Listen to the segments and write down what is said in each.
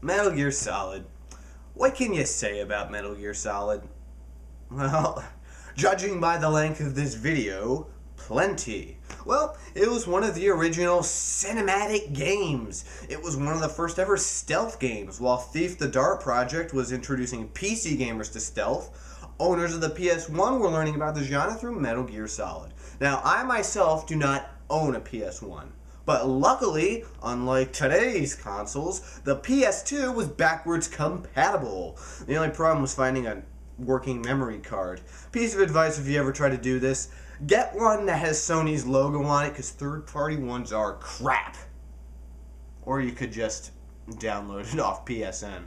Metal Gear Solid. What can you say about Metal Gear Solid? Well, judging by the length of this video, plenty. Well, it was one of the original cinematic games. It was one of the first ever stealth games. While Thief the Dart Project was introducing PC gamers to stealth, owners of the PS1 were learning about the genre through Metal Gear Solid. Now, I myself do not own a PS1. But luckily, unlike today's consoles, the PS2 was backwards compatible. The only problem was finding a working memory card. Piece of advice if you ever try to do this, get one that has Sony's logo on it, because third-party ones are crap. Or you could just download it off PSN.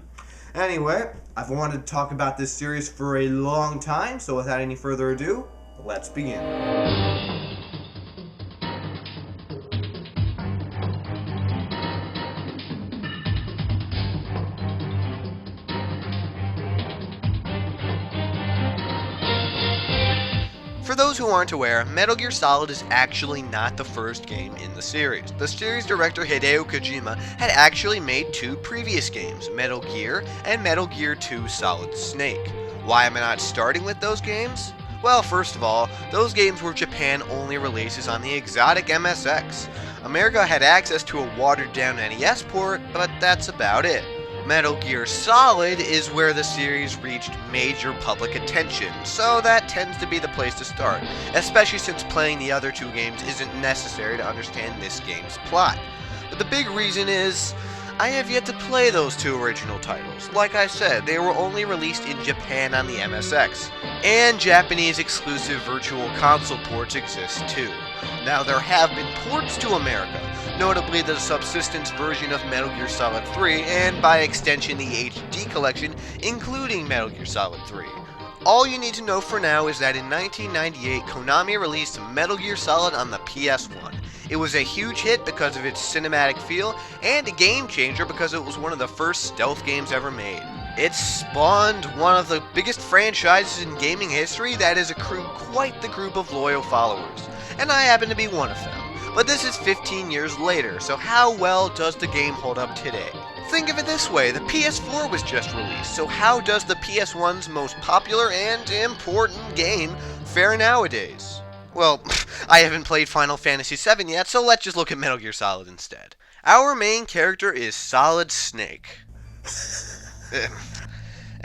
Anyway, I've wanted to talk about this series for a long time, so without any further ado, let's begin. For those who aren't aware, Metal Gear Solid is actually not the first game in the series. The series director Hideo Kojima had actually made two previous games, Metal Gear and Metal Gear 2 Solid Snake. Why am I not starting with those games? Well, first of all, those games were Japan-only releases on the exotic MSX. America had access to a watered-down NES port, but that's about it. Metal Gear Solid is where the series reached major public attention, so that tends to be the place to start, especially since playing the other two games isn't necessary to understand this game's plot. But the big reason is, I have yet to play those two original titles. Like I said, they were only released in Japan on the MSX, and Japanese exclusive virtual console ports exist too. Now there have been ports to America, notably the subsistence version of Metal Gear Solid 3, and by extension the HD collection, including Metal Gear Solid 3. All you need to know for now is that in 1998, Konami released Metal Gear Solid on the PS1. It was a huge hit because of its cinematic feel, and a game changer because it was one of the first stealth games ever made. It spawned one of the biggest franchises in gaming history that has accrued quite the group of loyal followers, and I happen to be one of them. But this is 15 years later, so how well does the game hold up today? Think of it this way, the PS4 was just released, so how does the PS1's most popular and important game fare nowadays? Well, I haven't played Final Fantasy VII yet, so let's just look at Metal Gear Solid instead. Our main character is Solid Snake.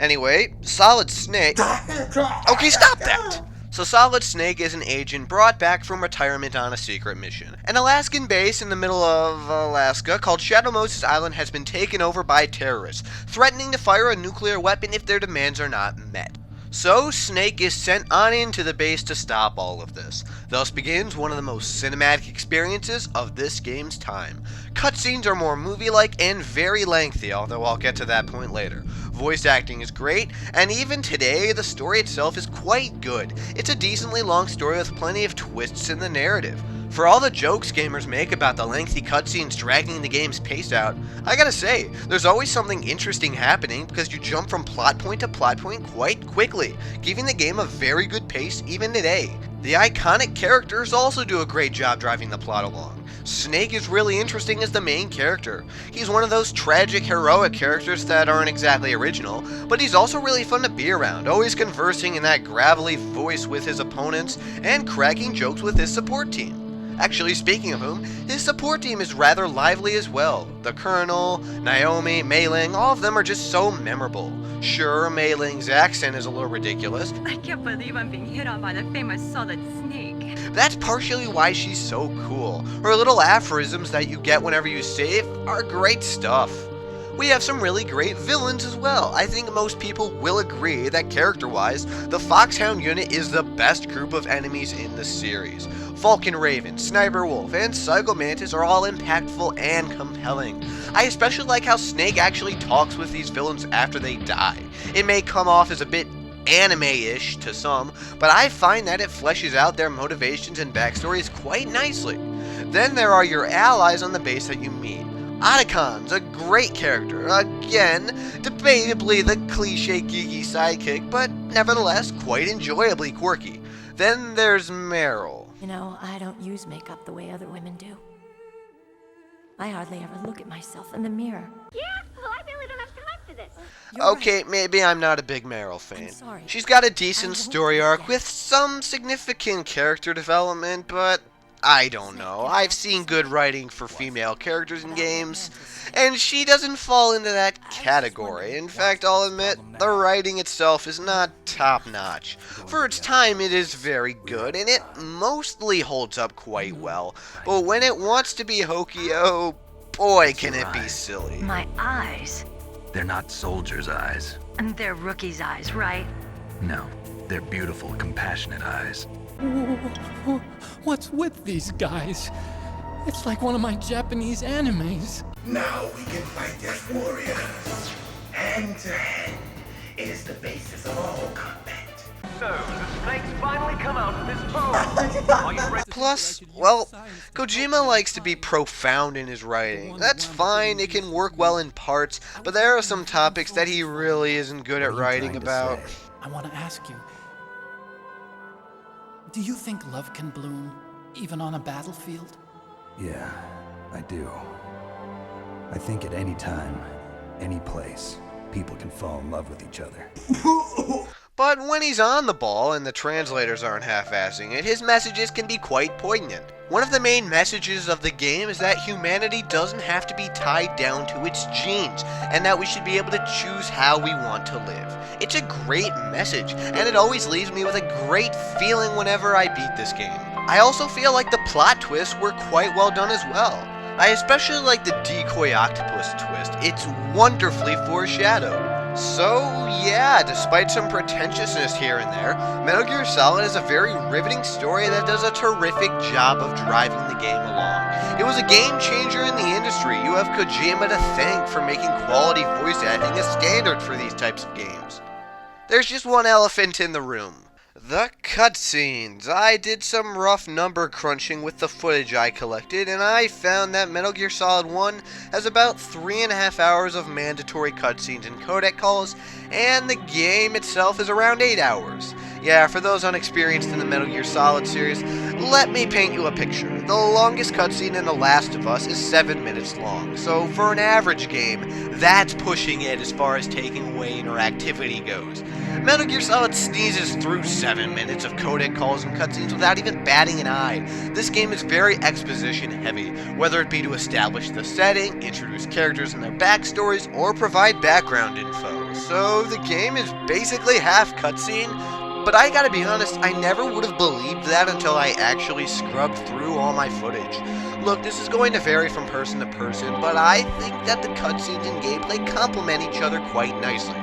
Anyway, Solid Snake... Okay, stop that! So Solid Snake is an agent brought back from retirement on a secret mission. An Alaskan base in the middle of Alaska called Shadow Moses Island has been taken over by terrorists, threatening to fire a nuclear weapon if their demands are not met. So Snake is sent on into the base to stop all of this. Thus begins one of the most cinematic experiences of this game's time. Cutscenes are more movie-like and very lengthy, although I'll get to that point later. Voice acting is great, and even today, the story itself is quite good. It's a decently long story with plenty of twists in the narrative. For all the jokes gamers make about the lengthy cutscenes dragging the game's pace out, I gotta say, there's always something interesting happening because you jump from plot point to plot point quite quickly, giving the game a very good pace even today. The iconic characters also do a great job driving the plot along. Snake is really interesting as the main character. He's one of those tragic, heroic characters that aren't exactly original, but he's also really fun to be around, always conversing in that gravelly voice with his opponents and cracking jokes with his support team. Actually, speaking of whom, his support team is rather lively as well. The Colonel, Naomi, Mei Ling, all of them are just so memorable. Sure, Mei Ling's accent is a little ridiculous. I can't believe I'm being hit on by the famous Solid Snake. That's partially why she's so cool. Her little aphorisms that you get whenever you save are great stuff. We have some really great villains as well. I think most people will agree that character-wise, the Foxhound unit is the best group of enemies in the series. Falcon Raven, Sniper Wolf, and Psycho Mantis are all impactful and compelling. I especially like how Snake actually talks with these villains after they die. It may come off as a bit anime-ish to some, but I find that it fleshes out their motivations and backstories quite nicely. Then there are your allies on the base that you meet. Otacon's a great character, again, debatably the cliche geeky sidekick, but nevertheless quite enjoyably quirky. Then there's Meryl. You know, I don't use makeup the way other women do. I hardly ever look at myself in the mirror. Yeah, well, I really don't Okay, maybe I'm not a big Meryl fan. sorry. She's got a I decent won't story do it arc again. with some significant character development, but I don't know. I've seen good writing for female characters in games, and she doesn't fall into that category. In fact, I'll admit, the writing itself is not top-notch. For its time, it is very good, and it mostly holds up quite well. But when it wants to be hokey, oh boy, can it be silly. My eyes. They're not soldiers' eyes. And they're rookie's eyes, right? No, they're beautiful, compassionate eyes. What's with these guys? It's like one of my Japanese animes. Now we can fight as warriors. Hand to hand. It is the basis of all combat. So, the snakes finally come out of this bowl. Are you ready? Plus, well, Kojima likes to be profound in his writing. That's fine, it can work well in parts, but there are some topics that he really isn't good at writing about. I want to ask you, do you think love can bloom, even on a battlefield? Yeah, I do. I think at any time, any place, people can fall in love with each other. But when he's on the ball and the translators aren't half-assing it, his messages can be quite poignant. One of the main messages of the game is that humanity doesn't have to be tied down to its genes, and that we should be able to choose how we want to live. It's a great message, and it always leaves me with a great feeling whenever I beat this game. I also feel like the plot twists were quite well done as well. I especially like the decoy octopus twist. It's wonderfully foreshadowed. So, yeah, despite some pretentiousness here and there, Metal Gear Solid is a very riveting story that does a terrific job of driving the game along. It was a game changer in the industry. You have Kojima to thank for making quality voice acting a standard for these types of games. There's just one elephant in the room. The cutscenes. I did some rough number crunching with the footage I collected, and I found that Metal Gear Solid 1 has about 3.5 hours of mandatory cutscenes and codec calls, and the game itself is around 8 hours. Yeah, for those unexperienced in the Metal Gear Solid series, let me paint you a picture. The longest cutscene in The Last of Us is 7 minutes long, so for an average game, that's pushing it as far as taking away interactivity goes. Metal Gear Solid sneezes through 7 minutes of codec calls and cutscenes without even batting an eye. This game is very exposition heavy, whether it be to establish the setting, introduce characters and their backstories, or provide background info. So the game is basically half cutscene, but I gotta be honest, I never would have believed that until I actually scrubbed through all my footage. Look, this is going to vary from person to person, but I think that the cutscenes and gameplay complement each other quite nicely.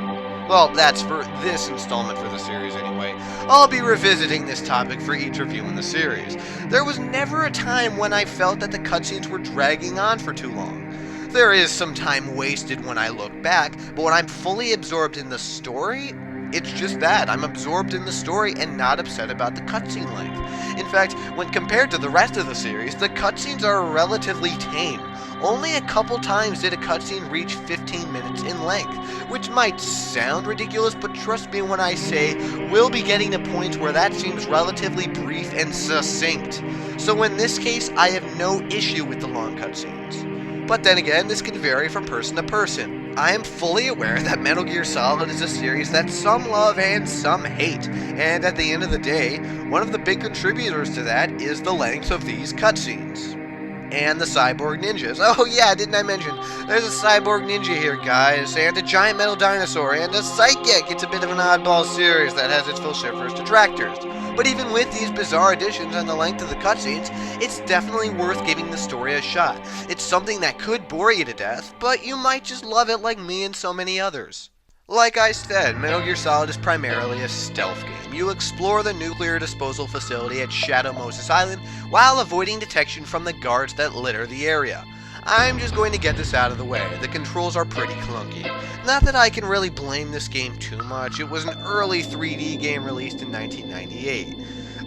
Well, that's for this installment for the series anyway. I'll be revisiting this topic for each review in the series. There was never a time when I felt that the cutscenes were dragging on for too long. There is some time wasted when I look back, but when I'm fully absorbed in the story, it's just that. I'm absorbed in the story and not upset about the cutscene length. In fact, when compared to the rest of the series, the cutscenes are relatively tame. Only a couple times did a cutscene reach 15 minutes in length, which might sound ridiculous, but trust me when I say we'll be getting to points where that seems relatively brief and succinct. So in this case, I have no issue with the long cutscenes. But then again, this can vary from person to person. I am fully aware that Metal Gear Solid is a series that some love and some hate, and at the end of the day, one of the big contributors to that is the length of these cutscenes. And the cyborg ninjas. Oh yeah, didn't I mention? There's a cyborg ninja here, guys, and a giant metal dinosaur, and a psychic. It's a bit of an oddball series that has its vociferous detractors. But even with these bizarre additions and the length of the cutscenes, it's definitely worth giving the story a shot. It's something that could bore you to death, but you might just love it like me and so many others. Like I said, Metal Gear Solid is primarily a stealth game. You explore the nuclear disposal facility at Shadow Moses Island while avoiding detection from the guards that litter the area. I'm just going to get this out of the way. The controls are pretty clunky. Not that I can really blame this game too much. It was an early 3D game released in 1998.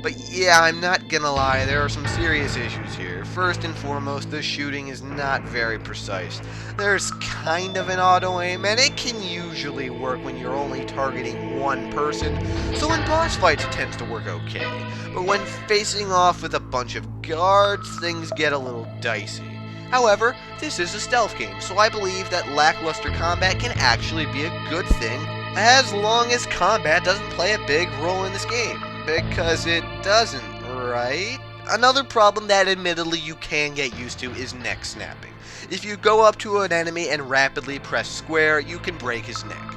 But yeah, I'm not gonna lie, there are some serious issues here. First and foremost, the shooting is not very precise. There's kind of an auto-aim, and it can usually work when you're only targeting one person, so in boss fights it tends to work okay. But when facing off with a bunch of guards, things get a little dicey. However, this is a stealth game, so I believe that lackluster combat can actually be a good thing, as long as combat doesn't play a big role in this game. Because it doesn't, right? Another problem that admittedly you can get used to is neck snapping. If you go up to an enemy and rapidly press square, you can break his neck.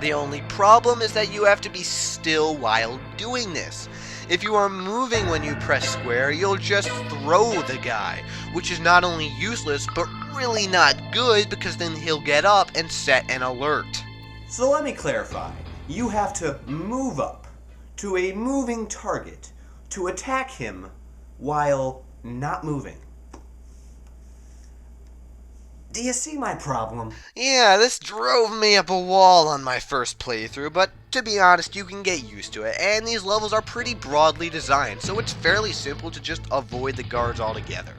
The only problem is that you have to be still while doing this. If you are moving when you press square, you'll just throw the guy, which is not only useless, but really not good because then he'll get up and set an alert. So let me clarify. You have to move up to a moving target to attack him while not moving. Do you see my problem? Yeah, this drove me up a wall on my first playthrough, but to be honest, you can get used to it, and these levels are pretty broadly designed, so it's fairly simple to just avoid the guards altogether.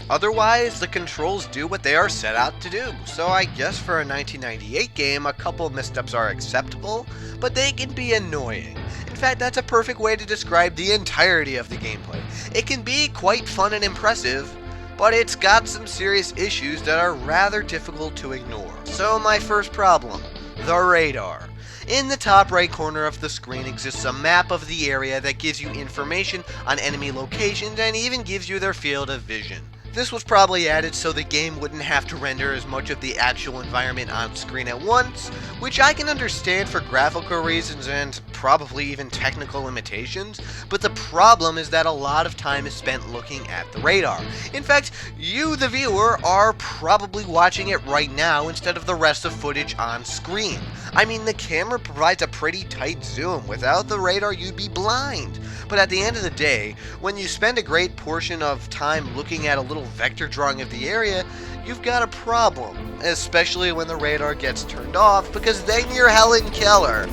Otherwise, the controls do what they are set out to do, so I guess for a 1998 game, a couple missteps are acceptable, but they can be annoying. In fact, that's a perfect way to describe the entirety of the gameplay. It can be quite fun and impressive, but it's got some serious issues that are rather difficult to ignore. So my first problem, the radar. In the top right corner of the screen exists a map of the area that gives you information on enemy locations and even gives you their field of vision. This was probably added so the game wouldn't have to render as much of the actual environment on screen at once, which I can understand for graphical reasons and probably even technical limitations, but the problem is that a lot of time is spent looking at the radar. In fact, you, the viewer, are probably watching it right now instead of the rest of footage on screen. I mean, the camera provides a pretty tight zoom. Without the radar, you'd be blind. But at the end of the day, when you spend a great portion of time looking at a little vector drawing of the area, you've got a problem, especially when the radar gets turned off, because then you're Helen Keller.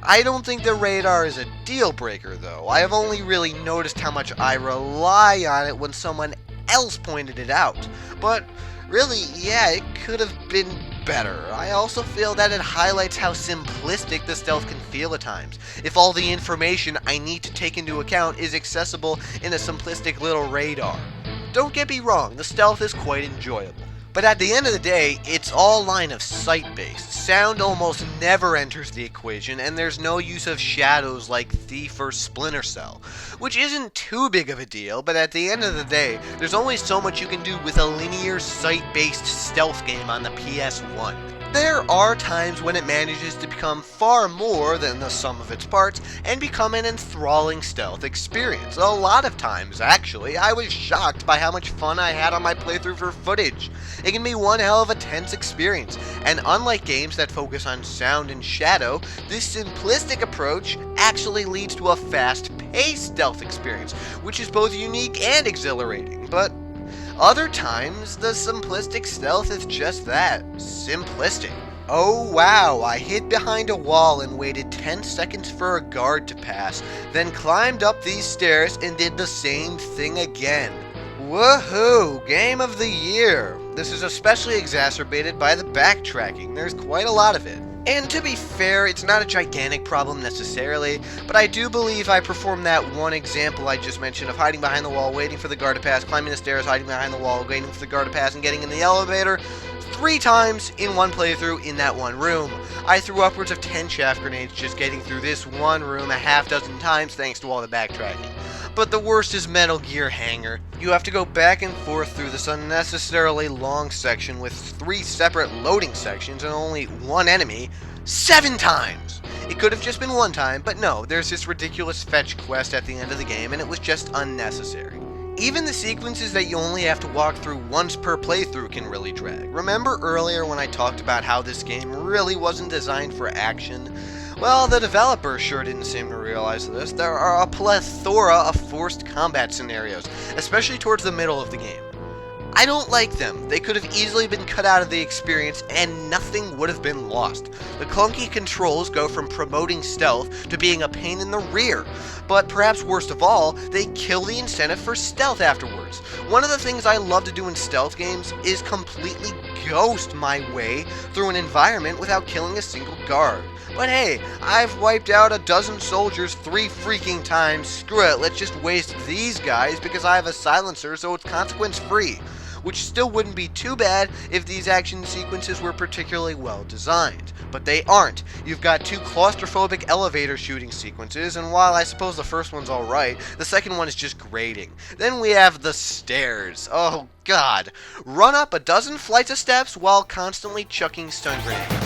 I don't think the radar is a deal breaker though. I have only really noticed how much I rely on it when someone else pointed it out. But really, yeah, it could have been better. I also feel that it highlights how simplistic the stealth can feel at times. If all the information I need to take into account is accessible in a simplistic little radar. Don't get me wrong, the stealth is quite enjoyable. But at the end of the day, it's all line of sight based. Sound almost never enters the equation, and there's no use of shadows like Thief or Splinter Cell, which isn't too big of a deal, but at the end of the day, there's only so much you can do with a linear sight-based stealth game on the PS1. There are times when it manages to become far more than the sum of its parts and become an enthralling stealth experience. A lot of times, actually, I was shocked by how much fun I had on my playthrough for footage. It can be one hell of a tense experience, and unlike games that focus on sound and shadow, this simplistic approach actually leads to a fast-paced stealth experience, which is both unique and exhilarating, but other times, the simplistic stealth is just that, simplistic. Oh wow, I hid behind a wall and waited 10 seconds for a guard to pass, then climbed up these stairs and did the same thing again. Woohoo! Game of the year! This is especially exacerbated by the backtracking. There's quite a lot of it. And to be fair, it's not a gigantic problem necessarily, but I do believe I performed that one example I just mentioned of hiding behind the wall, waiting for the guard to pass, climbing the stairs, hiding behind the wall, waiting for the guard to pass, and getting in the elevator 3 times in one playthrough in that one room. I threw upwards of 10 chaff grenades just getting through this one room a half dozen times thanks to all the backtracking. But the worst is Metal Gear Hangar. You have to go back and forth through this unnecessarily long section with 3 separate loading sections and only one enemy 7 times! It could have just been 1 time, but no, there's this ridiculous fetch quest at the end of the game and it was just unnecessary. Even the sequences that you only have to walk through once per playthrough can really drag. Remember earlier when I talked about how this game really wasn't designed for action? Well, the developers sure didn't seem to realize this. There are a plethora of forced combat scenarios, especially towards the middle of the game. I don't like them. They could have easily been cut out of the experience and nothing would have been lost. The clunky controls go from promoting stealth to being a pain in the rear. But perhaps worst of all, they kill the incentive for stealth afterwards. One of the things I love to do in stealth games is completely ghost my way through an environment without killing a single guard. But hey, I've wiped out a dozen soldiers 3 freaking times. Screw it, let's just waste these guys because I have a silencer, so it's consequence free. Which still wouldn't be too bad if these action sequences were particularly well designed. But they aren't. You've got 2 claustrophobic elevator shooting sequences, and while I suppose the first one's alright, the second one is just grating. Then we have the stairs. Oh god. Run up a dozen flights of steps while constantly chucking stun grenades.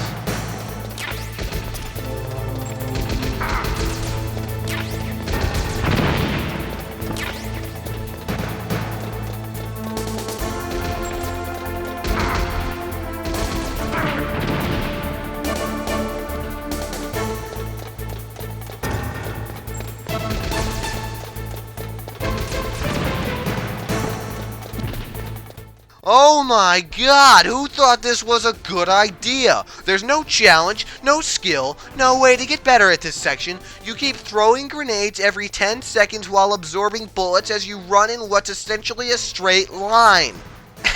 Oh my god, who thought this was a good idea? There's no challenge, no skill, no way to get better at this section. You keep throwing grenades every 10 seconds while absorbing bullets as you run in what's essentially a straight line.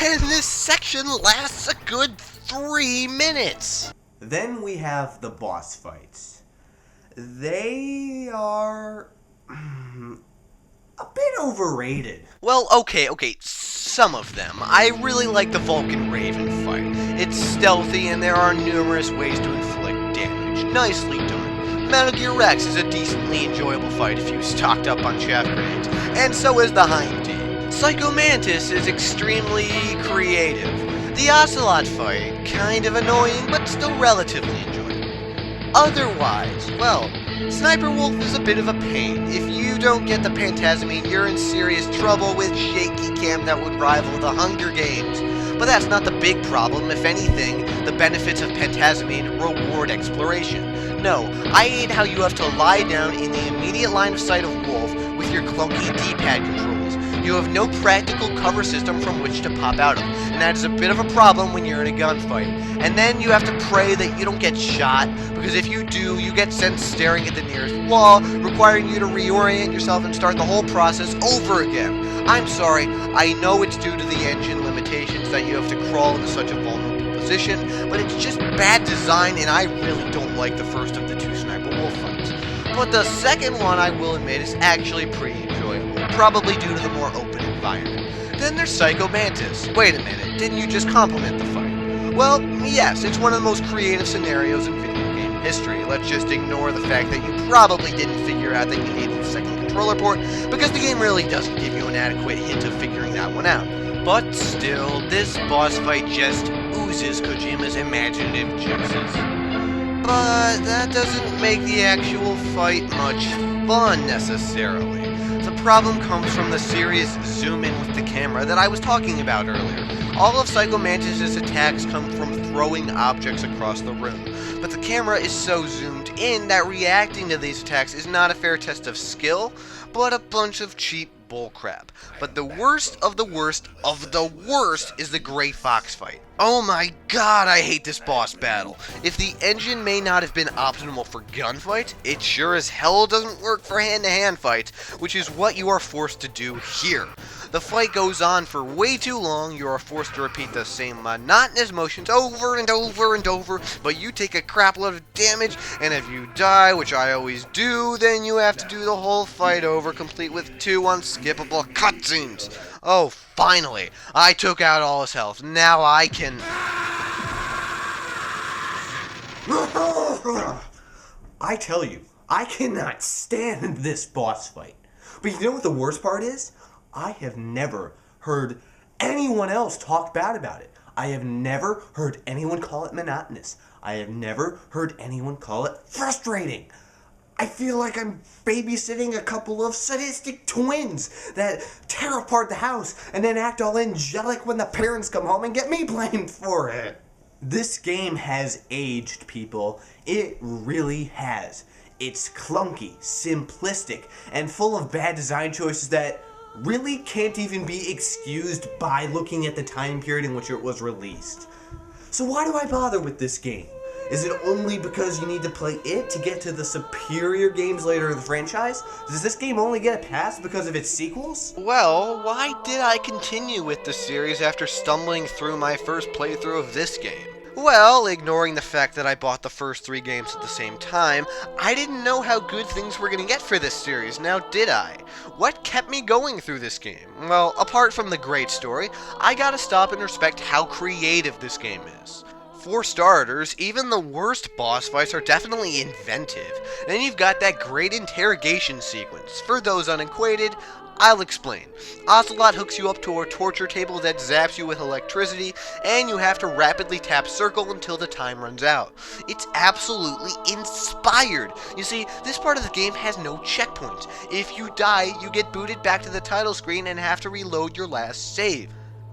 And this section lasts a good 3 minutes. Then we have the boss fights. They are a bit overrated. Well, okay, some of them. I really like the Vulcan Raven fight. It's stealthy and there are numerous ways to inflict damage. Nicely done. Metal Gear Rex is a decently enjoyable fight if you stocked up on chaff grenades, and so is the Hind team. Psycho Mantis is extremely creative. The Ocelot fight, kind of annoying, but still relatively enjoyable. Otherwise, well, Sniper Wolf is a bit of a pain. If you don't get the Phantasmine, you're in serious trouble with shaky cam that would rival the Hunger Games. But that's not the big problem. If anything, the benefits of Phantasmine reward exploration. No, I hate how you have to lie down in the immediate line of sight of Wolf with your clunky D-pad controls. You have no practical cover system from which to pop out of, and that is a bit of a problem when you're in a gunfight. And then you have to pray that you don't get shot, because if you do, you get sent staring at the nearest wall, requiring you to reorient yourself and start the whole process over again. I'm sorry, I know it's due to the engine limitations that you have to crawl into such a vulnerable position, but it's just bad design, and I really don't like the first of the 2 Sniper Wolf fights. But the second one, I will admit, is actually pretty enjoyable, probably due to the more open environment. Then there's Psycho Mantis. Wait a minute, didn't you just compliment the fight? Well, yes, it's one of the most creative scenarios in video game history. Let's just ignore the fact that you probably didn't figure out that you needed a second controller port, because the game really doesn't give you an adequate hint of figuring that one out. But still, this boss fight just oozes Kojima's imaginative juices. But that doesn't make the actual fight much fun, necessarily. The problem comes from the serious zoom-in with the camera that I was talking about earlier. All of Psycho Mantis' attacks come from throwing objects across the room, but the camera is so zoomed in that reacting to these attacks is not a fair test of skill, but a bunch of cheap bullcrap. But the worst of the worst of the worst is the Gray Fox fight. Oh my god, I hate this boss battle. If the engine may not have been optimal for gunfights, it sure as hell doesn't work for hand-to-hand fights, which is what you are forced to do here. The fight goes on for way too long, you are forced to repeat the same monotonous motions over and over and over, but you take a crap load of damage, and if you die, which I always do, then you have to do the whole fight over, complete with 2 unskippable cutscenes. Oh, finally! I took out all his health. Now I can... I tell you, I cannot stand this boss fight. But you know what the worst part is? I have never heard anyone else talk bad about it. I have never heard anyone call it monotonous. I have never heard anyone call it frustrating. I feel like I'm babysitting a couple of sadistic twins that tear apart the house and then act all angelic when the parents come home and get me blamed for it. This game has aged, people. It really has. It's clunky, simplistic, and full of bad design choices that really can't even be excused by looking at the time period in which it was released. So why do I bother with this game? Is it only because you need to play it to get to the superior games later in the franchise? Does this game only get a pass because of its sequels? Well, why did I continue with the series after stumbling through my first playthrough of this game? Well, ignoring the fact that I bought the first 3 games at the same time, I didn't know how good things were going to get for this series, now did I? What kept me going through this game? Well, apart from the great story, I gotta stop and respect how creative this game is. For starters, even the worst boss fights are definitely inventive. Then you've got that great interrogation sequence. For those unacquainted, I'll explain. Ocelot hooks you up to a torture table that zaps you with electricity, and you have to rapidly tap circle until the time runs out. It's absolutely inspired. You see, this part of the game has no checkpoints. If you die, you get booted back to the title screen and have to reload your last save.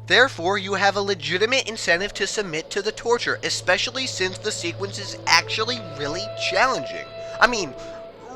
Therefore, you have a legitimate incentive to submit to the torture, especially since the sequence is actually really challenging. I mean,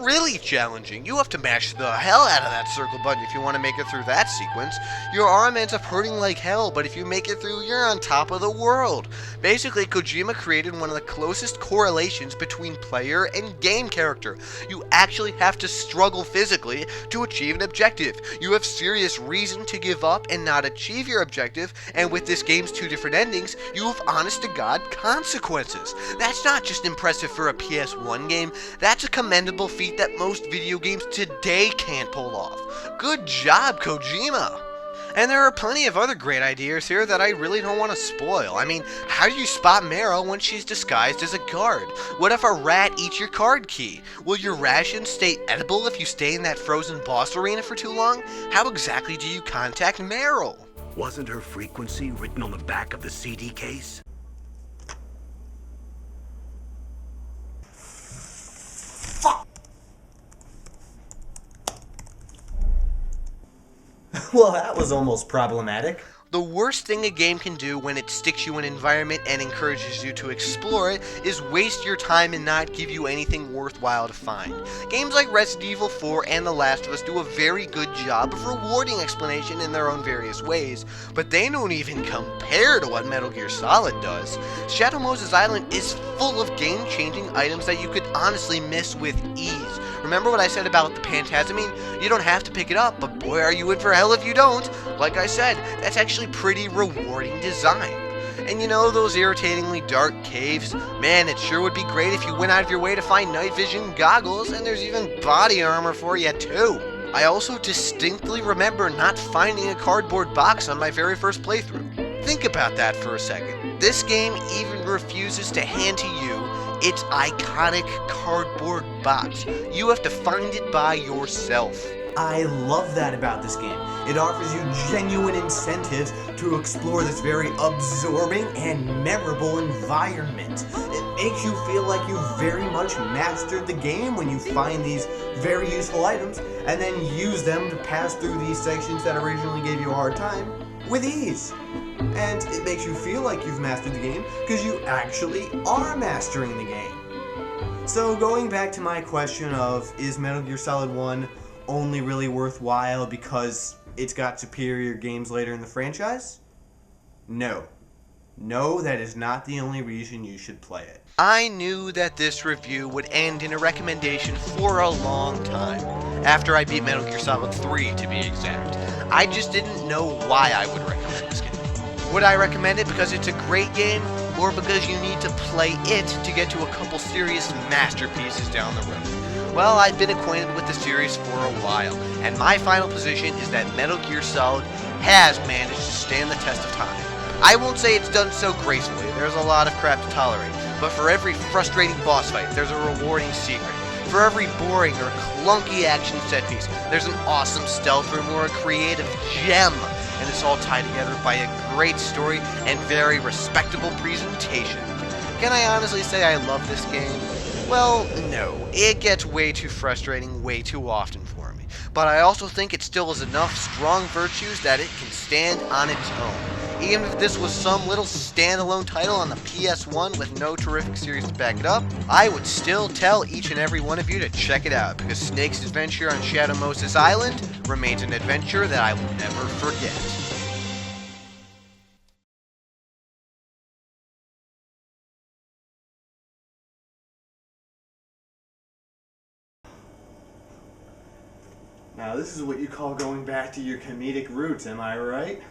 really challenging. You have to mash the hell out of that circle button if you want to make it through that sequence. Your arm ends up hurting like hell, but if you make it through, you're on top of the world. Basically, Kojima created one of the closest correlations between player and game character. You actually have to struggle physically to achieve an objective. You have serious reason to give up and not achieve your objective, and with this game's 2 different endings, you have honest-to-God consequences. That's not just impressive for a PS1 game, that's a commendable feat that most video games today can't pull off. Good job, Kojima! And there are plenty of other great ideas here that I really don't want to spoil. I mean, how do you spot Meryl when she's disguised as a guard? What if a rat eats your card key? Will your rations stay edible if you stay in that frozen boss arena for too long? How exactly do you contact Meryl? Wasn't her frequency written on the back of the CD case? Well, that was almost problematic. The worst thing a game can do when it sticks you in an environment and encourages you to explore it is waste your time and not give you anything worthwhile to find. Games like Resident Evil 4 and The Last of Us do a very good job of rewarding explanation in their own various ways, but they don't even compare to what Metal Gear Solid does. Shadow Moses Island is full of game-changing items that you could honestly miss with ease. Remember what I said about the Phantasmine? You don't have to pick it up, but boy are you in for hell if you don't. Like I said, that's actually pretty rewarding design. And you know those irritatingly dark caves? Man, it sure would be great if you went out of your way to find night vision goggles, and there's even body armor for you too. I also distinctly remember not finding a cardboard box on my very first playthrough. Think about that for a second. This game even refuses to hand to you its iconic cardboard box. You have to find it by yourself. I love that about this game. It offers you genuine incentives to explore this very absorbing and memorable environment. It makes you feel like you very much mastered the game when you find these very useful items and then use them to pass through these sections that originally gave you a hard time with ease. And it makes you feel like you've mastered the game because you actually are mastering the game. So going back to my question of, is Metal Gear Solid 1 only really worthwhile because it's got superior games later in the franchise? No. No, that is not the only reason you should play it. I knew that this review would end in a recommendation for a long time. After I beat Metal Gear Solid 3, to be exact. I just didn't know why I would recommend this game. Would I recommend it because it's a great game, or because you need to play it to get to a couple serious masterpieces down the road? Well, I've been acquainted with the series for a while, and my final position is that Metal Gear Solid has managed to stand the test of time. I won't say it's done so gracefully, there's a lot of crap to tolerate, but for every frustrating boss fight, there's a rewarding secret. For every boring or clunky action set piece, there's an awesome stealth room or a creative gem, and it's all tied together by a great story and very respectable presentation. Can I honestly say I love this game? Well, no. It gets way too frustrating way too often for me. But I also think it still has enough strong virtues that it can stand on its own. Even if this was some little standalone title on the PS1 with no terrific series to back it up, I would still tell each and every one of you to check it out, because Snake's adventure on Shadow Moses Island remains an adventure that I will never forget. Now this is what you call going back to your comedic roots, am I right?